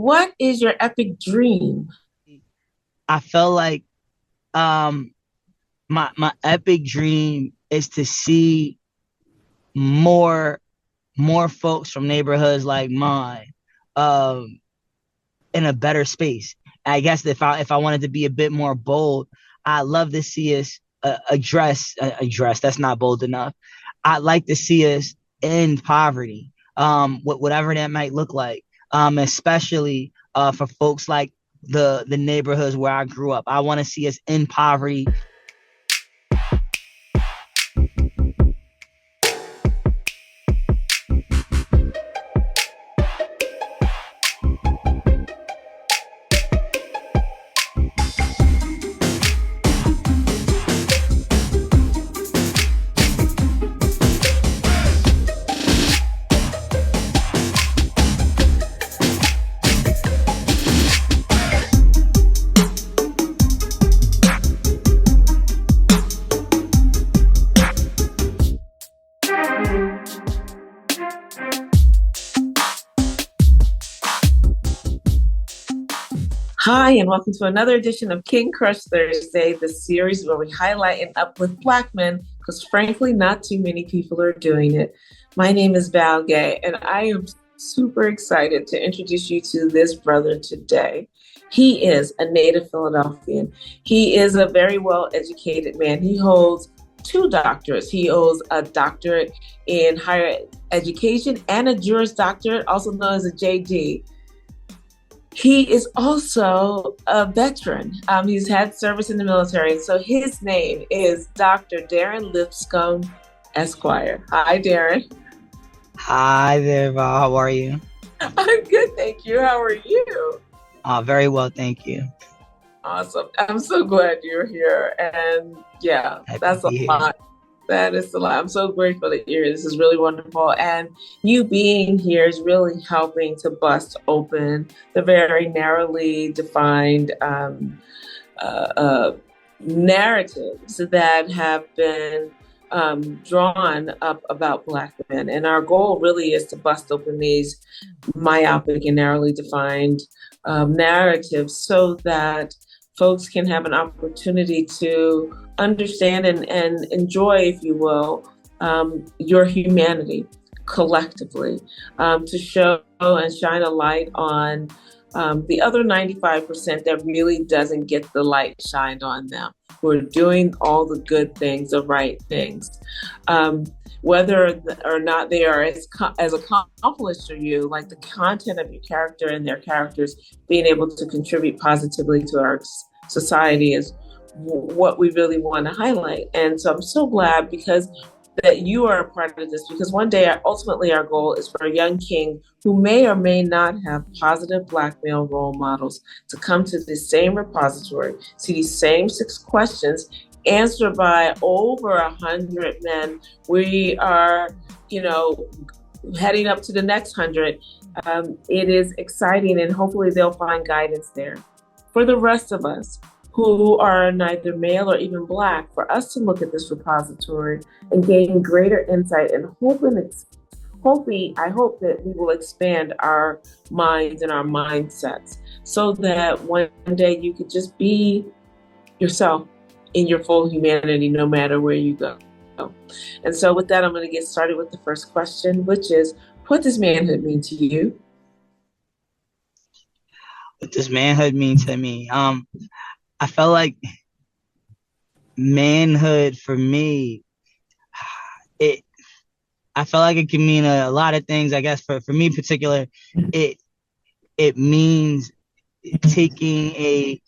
what is your epic dream? I felt like um my epic dream is to see more more folks from neighborhoods like mine um in a better space. I guess if I wanted to be a bit more bold, I'd love to see us address. That's not bold enough. I'd like to see us end poverty, whatever that might look like, especially for folks like the neighborhoods where I grew up. I want to see us end poverty. Hi, and welcome to another edition of King Crush Thursday, the series where we highlight and uplift Black men, because frankly, not too many people are doing it. My name is Val Gay, and I am super excited to introduce you to this brother today. He is a native Philadelphian. He is a very well-educated man. He holds two doctorates. He holds a doctorate in higher education and a Juris Doctorate, also known as a JD. He is also a veteran. He's had service in the military. So his name is Dr. Darren Lipscomb, Esquire. Hi, Darren. Hi there, Val. How are you? I'm good, thank you. How are you? Very well, thank you. Awesome. I'm so glad you're here. And yeah, Happy to that's a be here. lot. That is a lot. I'm so grateful that you're here. This is really wonderful. And you being here is really helping to bust open the very narrowly defined narratives that have been drawn up about Black men. And our goal really is to bust open these myopic and narrowly defined narratives so that folks can have an opportunity to understand and enjoy, if you will, your humanity collectively, to show and shine a light on the other 95% that really doesn't get the light shined on them, who are doing all the good things, the right things. Whether or not they are as accomplished as you, like the content of your character and their characters being able to contribute positively to our society is what we really want to highlight. And so I'm so glad that you are a part of this, because one day, ultimately, our goal is for a young king who may or may not have positive Black male role models to come to the same repository, see these same 6 questions answered by over 100 men. We are, heading up to the next 100. It is exciting, and hopefully they'll find guidance there. For the rest of us who are neither male or even Black, for us to look at this repository and gain greater insight, and I hope that we will expand our minds and our mindsets so that one day you could just be yourself in your full humanity, no matter where you go. And so with that, I'm going to get started with the first question, which is, what does manhood mean to you? What does manhood mean to me? I felt like manhood for me, I felt like it can mean a lot of things. I guess for me in particular, it means taking a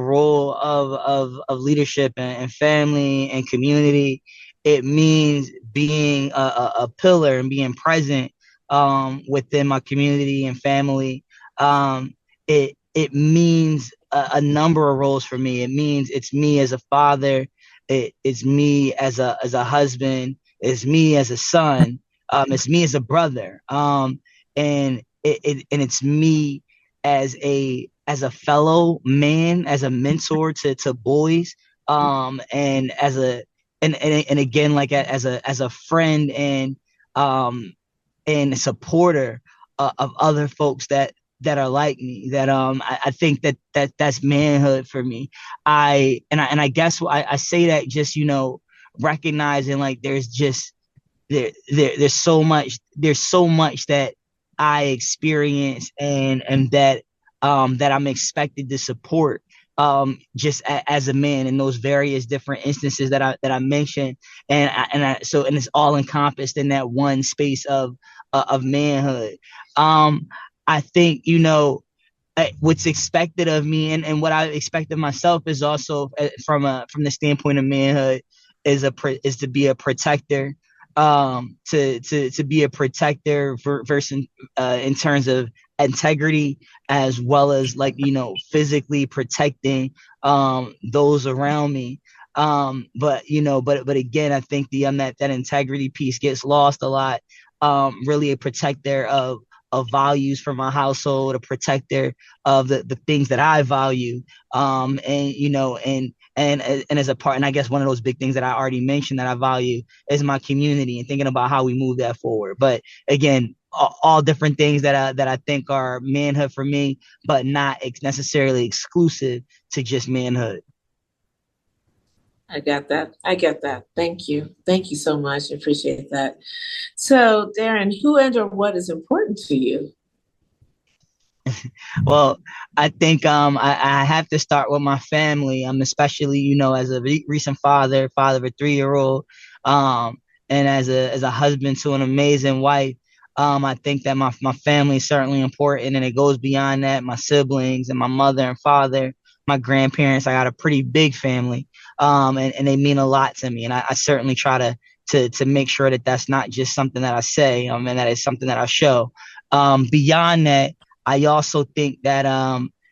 role of leadership and family and community. It means being a pillar and being present within my community and family. It means a number of roles for me. It means it's me as a father. It's me as a husband. It's me as a son. It's me as a brother. And it's me as a fellow man, as a mentor to boys. And as and again, like as a friend and a supporter of other folks that are like me. That I think that's manhood for me. I guess I say that just, recognizing like there's so much that I experience and that I'm expected to support, just as a man in those various different instances that I mentioned, and it's all encompassed in that one space of manhood. I think, what's expected of me, and what I expect of myself is also, from the standpoint of manhood, is to be a protector, to be a protector versus, in terms of integrity, as well as, like, physically protecting those around me. But again, I think that integrity piece gets lost a lot. Really a protector of values for my household, a protector of the things that I value, and as a part, and I guess one of those big things that I already mentioned that I value is my community, and thinking about how we move that forward. But again, all different things that I think are manhood for me, but not necessarily exclusive to just manhood. I got that. I get that. Thank you. Thank you so much. I appreciate that. So, Darren, who and or what is important to you? Well, I think I have to start with my family. Especially, as a recent father of a 3-year-old, and as a husband to an amazing wife. I think that my family is certainly important, and it goes beyond that. My siblings and my mother and father, my grandparents. I got a pretty big family, and they mean a lot to me. And I certainly try to make sure that that's not just something that I say, and that it's something that I show. Beyond that, I also think that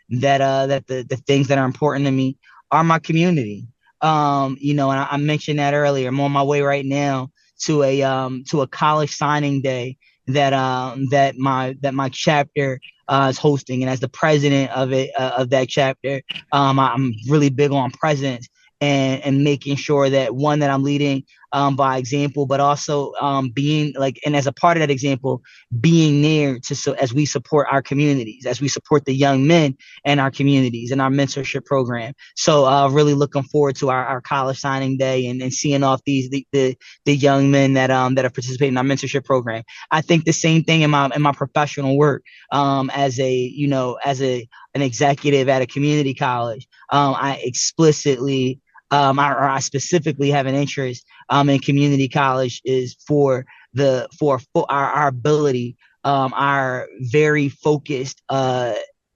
the things that are important to me are my community. And I mentioned that earlier. I'm on my way right now to a college signing day that my chapter is hosting, and as the president of that chapter, I'm really big on presence, and making sure that, one, that I'm leading by example, but also being like, and as a part of that example, being there as we support our communities, as we support the young men in our communities and our mentorship program. So really looking forward to our college signing day, and seeing off the young men that are participating in our mentorship program. I think the same thing in my professional work, as an executive at a community college. I specifically have an interest in community college, is for our ability, our very focused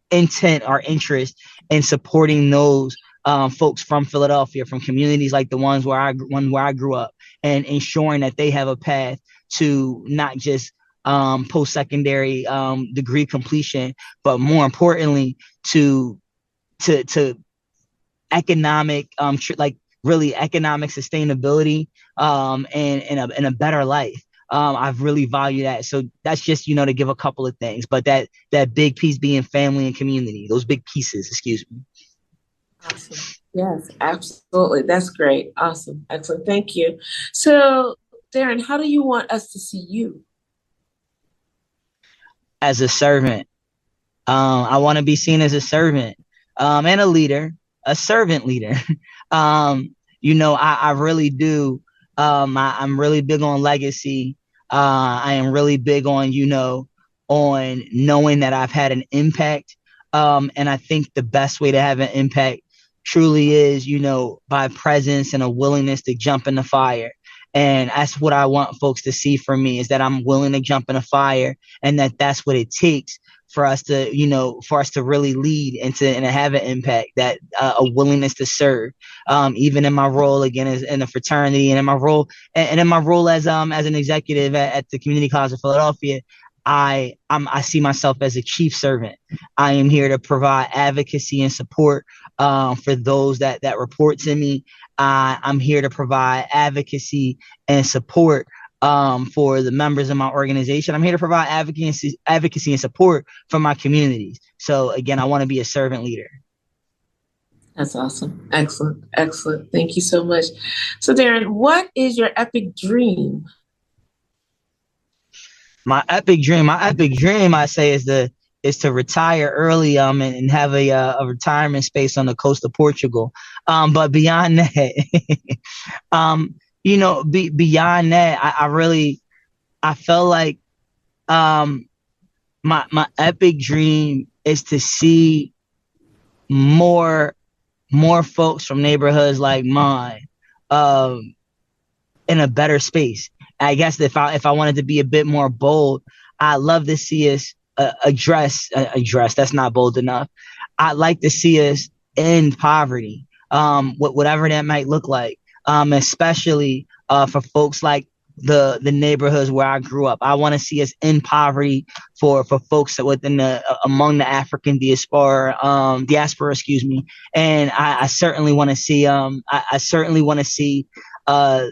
intent, our interest in supporting those folks from Philadelphia, from communities like the ones where I grew up, and ensuring that they have a path to not just post-secondary degree completion, but more importantly, to economic, really economic sustainability, and a better life. I've really valued that. So that's just, to give a couple of things, but that big piece being family and community, those big pieces, excuse me. Awesome. Yes, absolutely. That's great. Awesome. Excellent. Thank you. So, Darren, how do you want us to see you? As a servant. I want to be seen as a servant, and a leader, a servant leader. I really do. I'm really big on legacy. I am really big on, on knowing that I've had an impact. And I think the best way to have an impact truly is, by presence and a willingness to jump in the fire. And that's what I want folks to see from me, is that I'm willing to jump in a fire, and that's what it takes for us to really lead and to have an impact, that a willingness to serve, even in my role, again, as in a fraternity, and in my role as an executive at the Community College of Philadelphia. I see myself as a chief servant. I am here to provide advocacy and support for those that report to me. I'm here to provide advocacy and support for the members of my organization. I'm here to provide advocacy and support for my communities. So again, I want to be a servant leader. That's awesome. Excellent. Excellent. Thank you so much. So, Darren, what is your epic dream? My epic dream, I say, is to retire early, and have a retirement space on the coast of Portugal. But beyond that, beyond that, I felt like, my epic dream is to see more folks from neighborhoods like mine, um, in a better space. I guess if I wanted to be a bit more bold, I'd love to see us address. That's not bold enough. I'd like to see us end poverty, whatever that might look like, especially for folks like the neighborhoods where I grew up. I want to see us in poverty for folks within among the African diaspora, excuse me. And I certainly want to see I certainly want to see uh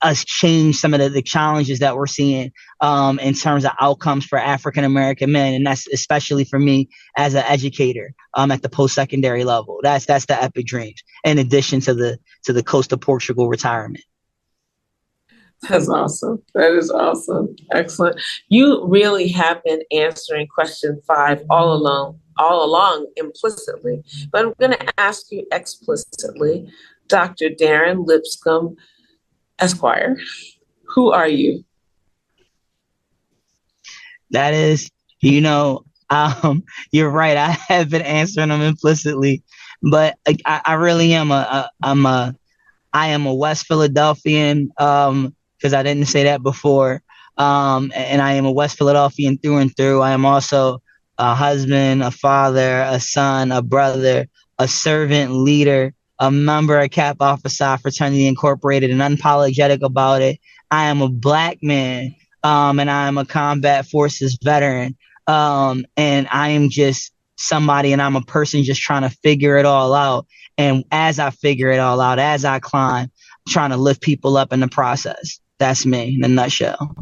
us change some of the challenges that we're seeing, in terms of outcomes for African American men, and that's especially for me as an educator, at the post secondary level. That's the epic dreams, in addition to the coast of Portugal retirement. That's awesome. That is awesome. Excellent. You really have been answering question 5 all along implicitly, but I'm going to ask you explicitly. Dr. Darren Lipscomb, Esquire, who are you? That is, you're right. I have been answering them implicitly, but I really am I am a West Philadelphian, because I didn't say that before. And I am a West Philadelphian through and through. I am also a husband, a father, a son, a brother, a servant leader, a member of Kappa Alpha Psi Fraternity Incorporated, and unapologetic about it. I am a Black man, and I am a combat forces veteran. And I am just somebody, and I'm a person just trying to figure it all out. And as I figure it all out, as I climb, trying to lift people up in the process. That's me in a nutshell.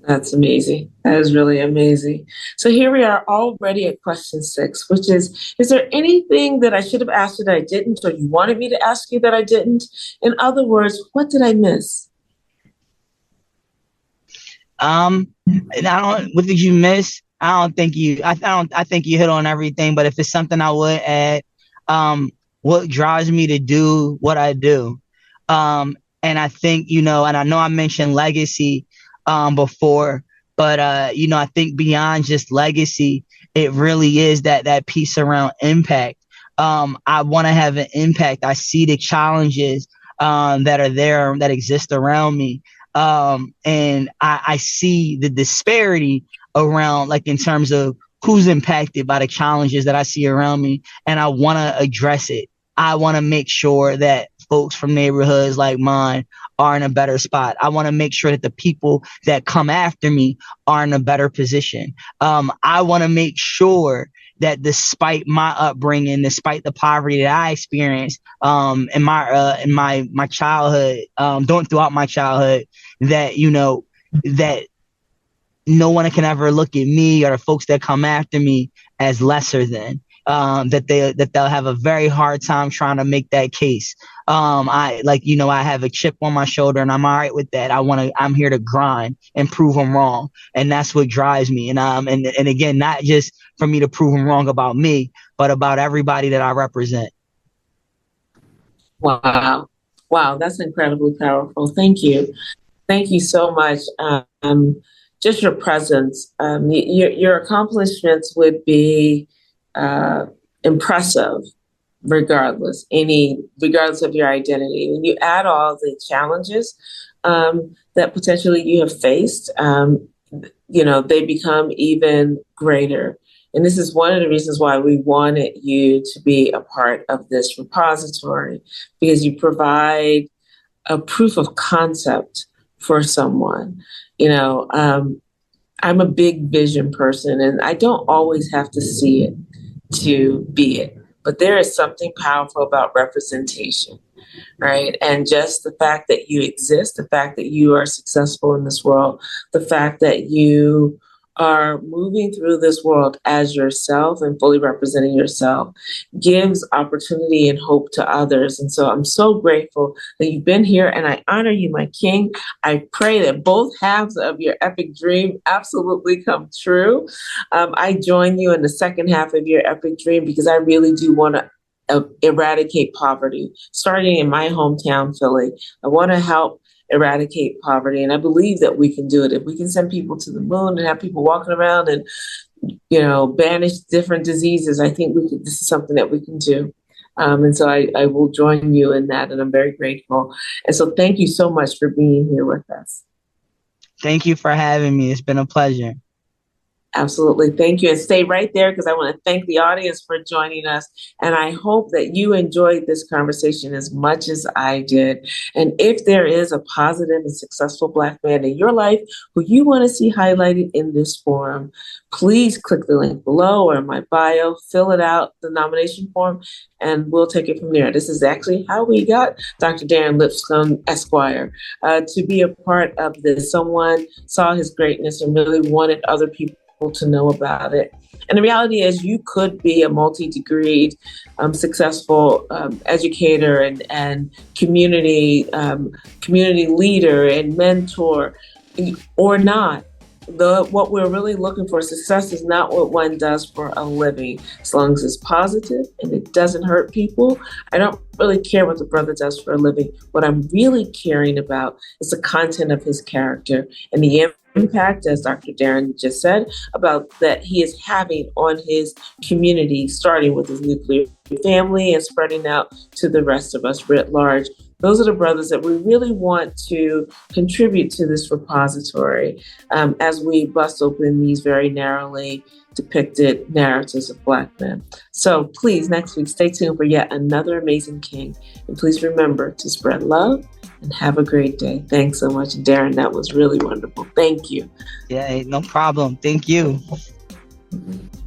That's amazing. That is really amazing. So here we are already at question 6, which is there anything that I should have asked you that I didn't, or you wanted me to ask you that I didn't? In other words, what did I miss? What did you miss? I think you hit on everything, but if it's something I would add, what drives me to do what I do. And I think, and I know I mentioned legacy, before, but, I think beyond just legacy, it really is that piece around impact. I want to have an impact. I see the challenges, that are there, that exist around me. And I see the disparity around, like, in terms of who's impacted by the challenges that I see around me. And I want to address it. I want to make sure that folks from neighborhoods like mine are in a better spot. I want to make sure that the people that come after me are in a better position. I want to make sure that despite my upbringing, despite the poverty that I experienced, in my childhood, throughout my childhood, that, that no one can ever look at me or the folks that come after me as lesser than. That they'll have a very hard time trying to make that case. I have a chip on my shoulder, and I'm all right with that. I'm here to grind and prove them wrong, and that's what drives me. And again, not just for me to prove them wrong about me, but about everybody that I represent. Wow, that's incredibly powerful. Thank you so much. Just your presence, your accomplishments would be impressive, regardless of your identity. When you add all the challenges that potentially you have faced, they become even greater. And this is one of the reasons why we wanted you to be a part of this repository, because you provide a proof of concept for someone. I'm a big vision person, and I don't always have to see it to be it. But there is something powerful about representation, right? And just the fact that you exist, the fact that you are successful in this world, the fact that you are moving through this world as yourself and fully representing yourself gives opportunity and hope to others. And so I'm so grateful that you've been here, and I honor you, my king. I pray that both halves of your epic dream absolutely come true. I join you in the second half of your epic dream because I really do want to eradicate poverty, starting in my hometown, Philly. I want to help eradicate poverty. And I believe that we can do it. If we can send people to the moon and have people walking around and, banish different diseases, I think this is something that we can do. And so I will join you in that. And I'm very grateful. And so thank you so much for being here with us. Thank you for having me. It's been a pleasure. Absolutely. Thank you. And stay right there because I want to thank the audience for joining us. And I hope that you enjoyed this conversation as much as I did. And if there is a positive and successful Black man in your life who you want to see highlighted in this forum, please click the link below or in my bio, fill it out, the nomination form, and we'll take it from there. This is actually how we got Dr. Darren Lipscomb, Esquire, to be a part of this. Someone saw his greatness and really wanted other people to know about it. And the reality is you could be a multi-degreed, successful educator and community leader and mentor, or not. What we're really looking for, success is not what one does for a living. As long as it's positive and it doesn't hurt people, I don't really care what the brother does for a living. What I'm really caring about is the content of his character and the impact, as Dr. Darren just said, about that he is having on his community, starting with his nuclear family and spreading out to the rest of us writ large. Those are the brothers that we really want to contribute to this repository as we bust open these very narrowly depicted narratives of Black men. So please, next week, stay tuned for yet another amazing king. And please remember to spread love and have a great day. Thanks so much, Darren. That was really wonderful. Thank you. Yeah, no problem. Thank you. Mm-hmm.